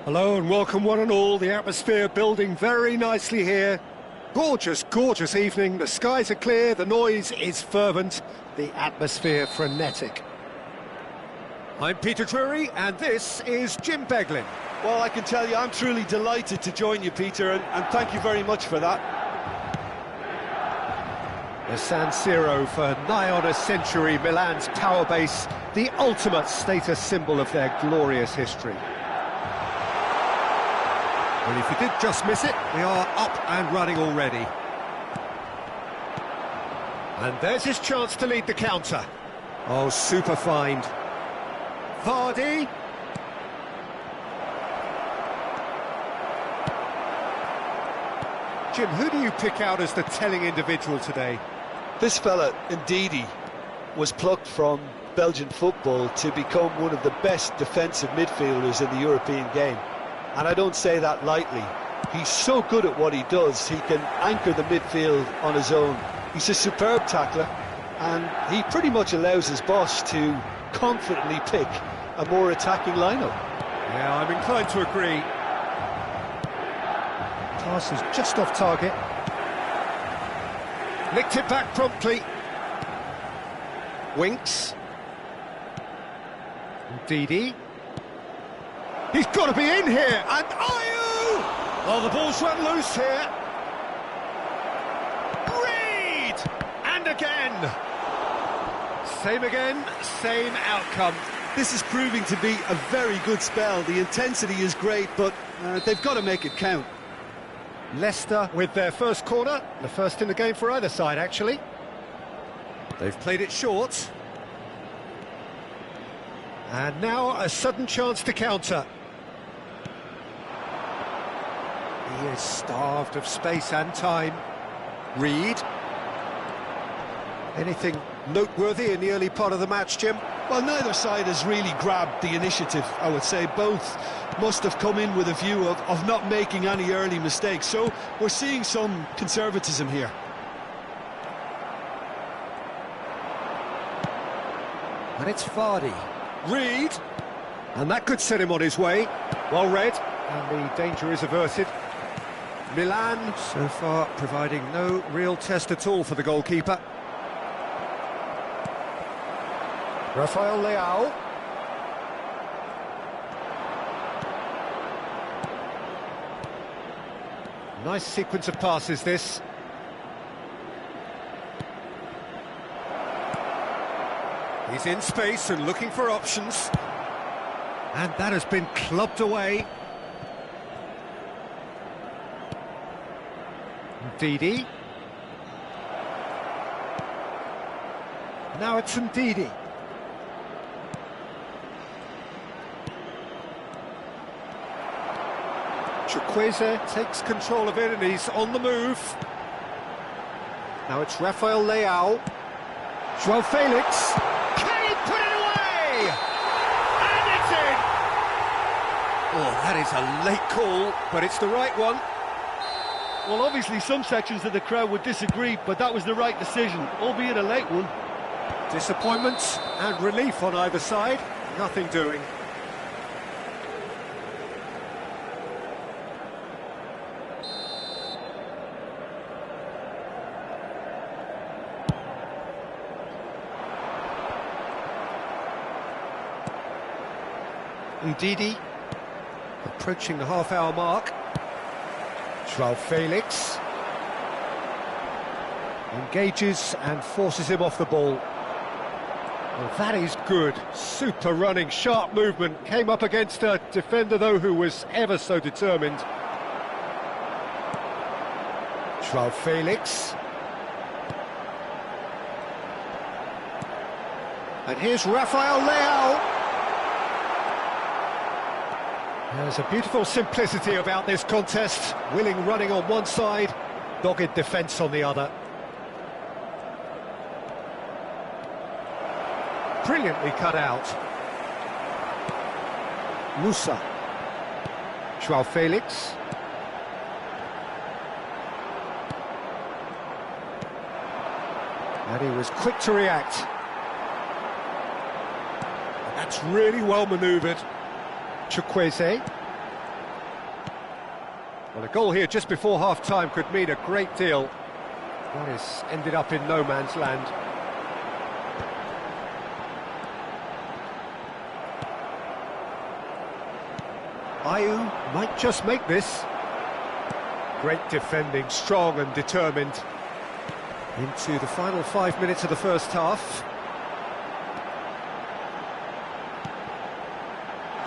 Hello and welcome one and all. The atmosphere building very nicely here. Gorgeous, gorgeous evening. The skies are clear, the noise is fervent, the atmosphere frenetic. I'm Peter Drury and this is Jim Beglin. Well, I can tell you I'm truly delighted to join you, Peter, and thank you very much for that. The San Siro for nigh on a century, Milan's power base, the ultimate status symbol of their glorious history. Well, if you did just miss it, we are up and running already. And there's his chance to lead the counter. Oh, super find. Vardy. Jim, who do you pick out as the telling individual today? This fella, Ndidi, was plucked from Belgian football to become one of the best defensive midfielders in the European game. And I don't say that lightly. He's so good at what he does, he can anchor the midfield on his own. He's a superb tackler, and he pretty much allows his boss to confidently pick a more attacking lineup. Yeah, I'm inclined to agree. Pass is just off target. Nicked it back promptly. Winks. Ndidi. He's got to be in here, and Ayew! Oh, the ball's run loose here. Reed! And again! Same again, same outcome. This is proving to be a very good spell. The intensity is great, but they've got to make it count. Leicester with their first corner, the first in the game for either side, actually. They've played it short. And now a sudden chance to counter. He is starved of space and time. Reed. Anything noteworthy in the early part of the match, Jim? Well, neither side has really grabbed the initiative, I would say. Both must have come in with a view of not making any early mistakes. So we're seeing some conservatism here. And it's Vardy. Reed. And that could set him on his way. Well read. And the danger is averted. Milan, so far, providing no real test at all for the goalkeeper. Rafael Leao. Nice sequence of passes, this. He's in space and looking for options. And that has been clubbed away. Ndidi. Now it's Ndidi. Chukwueze takes control of it and he's on the move. Now it's Rafael Leao. João Felix. Can he put it away? And it's in! Oh, that is a late call, but it's the right one. Well, obviously some sections of the crowd would disagree, but that was the right decision, albeit a late one. Disappointment and relief on either side. Nothing doing. Ndidi approaching the half-hour mark. João Felix engages and forces him off the ball. Well, that is good. Super running, sharp movement. Came up against a defender, though, who was ever so determined. João Felix. And here's Rafael Leao. There's a beautiful simplicity about this contest. Willing running on one side, dogged defence on the other. Brilliantly cut out. Musa. João Felix. And he was quick to react. And that's really well manoeuvred. Chukwueze. Well, a goal here just before half-time could mean a great deal. That has ended up in no man's land. Ayew might just make this. Great defending, strong and determined. Into the final 5 minutes of the first half.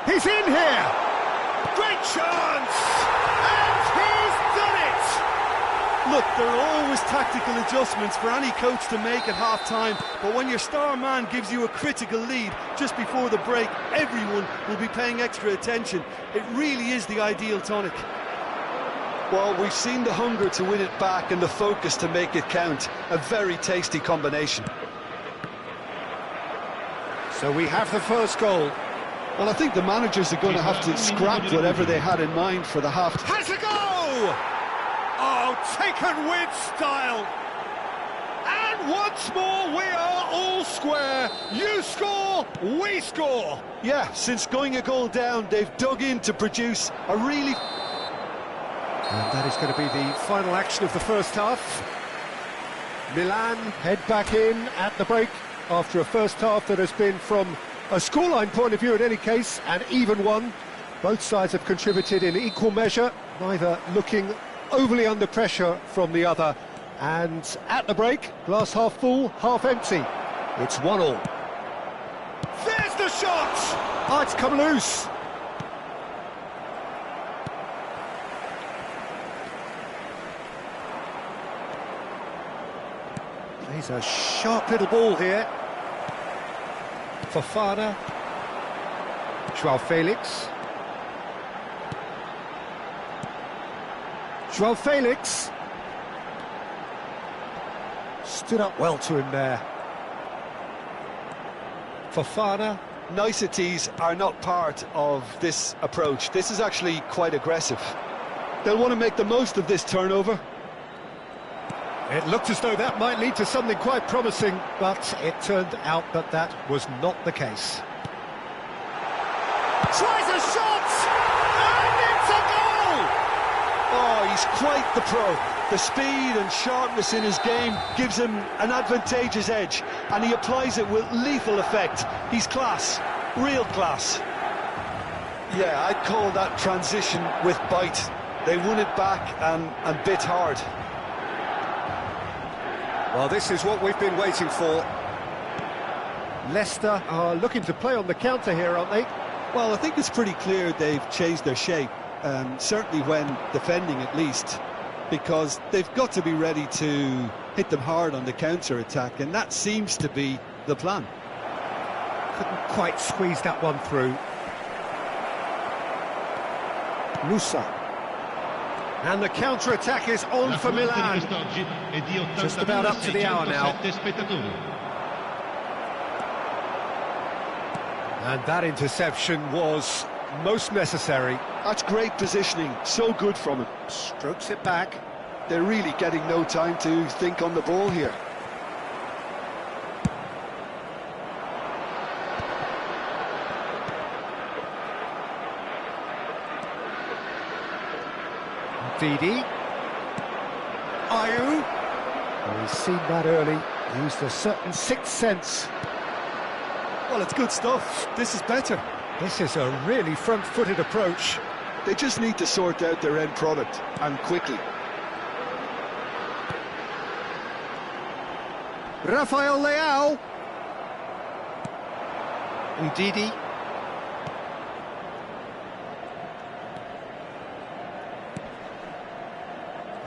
He's in here! Great chance! And he's done it! Look, there are always tactical adjustments for any coach to make at half-time, but when your star man gives you a critical lead just before the break, everyone will be paying extra attention. It really is the ideal tonic. Well, we've seen the hunger to win it back and the focus to make it count. A very tasty combination. So we have the first goal. Well, I think the managers are going to have to scrap whatever they had in mind for the half. Has a go! Oh, taken with style. And once more, we are all square. You score, we score. Yeah, since going a goal down, they've dug in to produce a really... And that is going to be the final action of the first half. Milan head back in at the break after a first half that has been, from a scoreline point of view in any case, an even one. Both sides have contributed in equal measure, neither looking overly under pressure from the other. And at the break, glass half full, half empty. It's 1-1. There's the shot! Oh, it's come loose. Plays a sharp little ball here. Fofana. João Felix. João Felix. Stood up well to him there. Fofana. Niceties are not part of this approach. This is actually quite aggressive. They'll want to make the most of this turnover. It looked as though that might lead to something quite promising, but it turned out that that was not the case. Tries a shot! And it's a goal! Oh, he's quite the pro. The speed and sharpness in his game gives him an advantageous edge, and he applies it with lethal effect. He's class, real class. Yeah, I'd call that transition with bite. They won it back and bit hard. Well, this is what we've been waiting for. Leicester are looking to play on the counter here, aren't they? Well, I think it's pretty clear they've changed their shape, certainly when defending at least, because they've got to be ready to hit them hard on the counter-attack, and that seems to be the plan. Couldn't quite squeeze that one through. Musa. And the counter-attack is on for Milan. Just about up to the hour now. And that interception was most necessary. That's great positioning, so good from him. Strokes it back. They're really getting no time to think on the ball here. Didi. Ayew. Well, he's seen that early. Used a certain sixth sense. Well, it's good stuff. This is better. This is a really front-footed approach. They just need to sort out their end product, and quickly. Rafael Leao. Didi.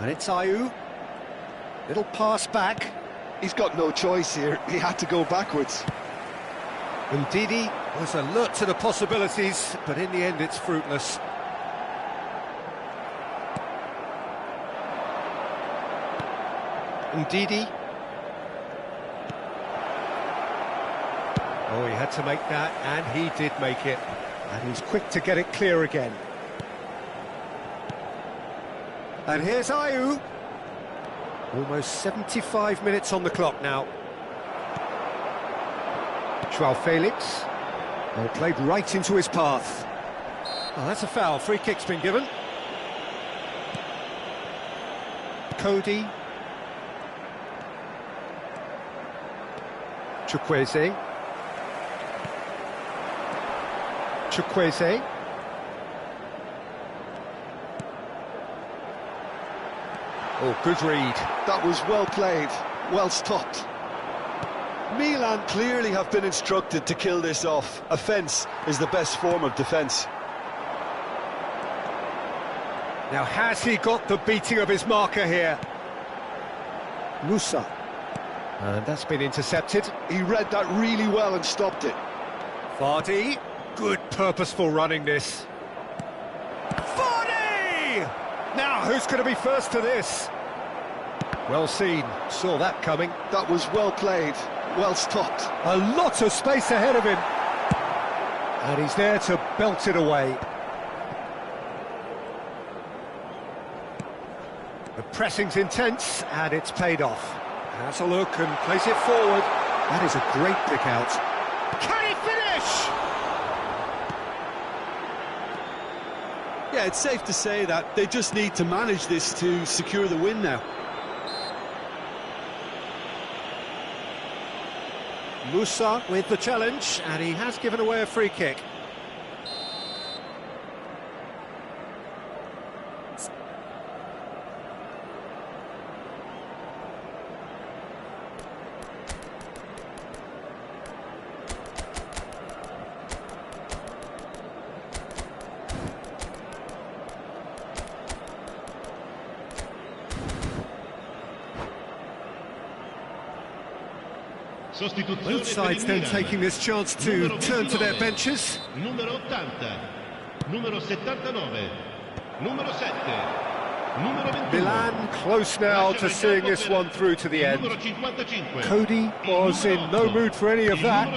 And it's Ayew. Little pass back. He's got no choice here. He had to go backwards. Didi was alert to the possibilities, but in the end it's fruitless. Didi. Oh, he had to make that, and he did make it. And he's quick to get it clear again. And here's Ayew. Almost 75 minutes on the clock now. João Felix. Well, played right into his path. Oh, that's a foul. Free kick's been given. Cody. Chukwueze. Chukwueze. Oh, good read. That was well played, well stopped. Milan clearly have been instructed to kill this off. Offence is the best form of defence. Now, has he got the beating of his marker here? Musa. And that's been intercepted. He read that really well and stopped it. Vardy. Good purposeful running this. Vardy! Now, who's going to be first to this? Well seen. Saw that coming. That was well played, well stopped. A lot of space ahead of him. And he's there to belt it away. The pressing's intense, and it's paid off. Has a look and plays it forward. That is a great pick out. Can he finish? Yeah, it's safe to say that they just need to manage this to secure the win now. Musa with the challenge, and he has given away a free kick. Both sides then taking this chance to turn to their benches. Numero 80, numero 79, numero 7, numero 21. Milan close now to seeing this one through to the end. Cody was in no mood for any of that.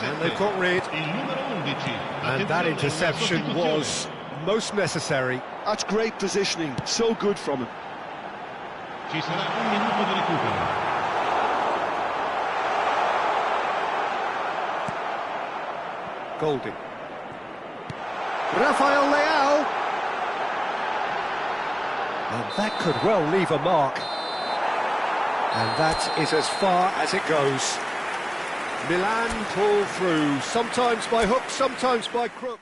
And they've got rid. And that interception was most necessary. That's great positioning, so good from him. Ci sarà un minuto di recupero. Golding. Rafael Leao. And that could well leave a mark. And that is as far as it goes. Milan pull through, sometimes by hook, sometimes by crook.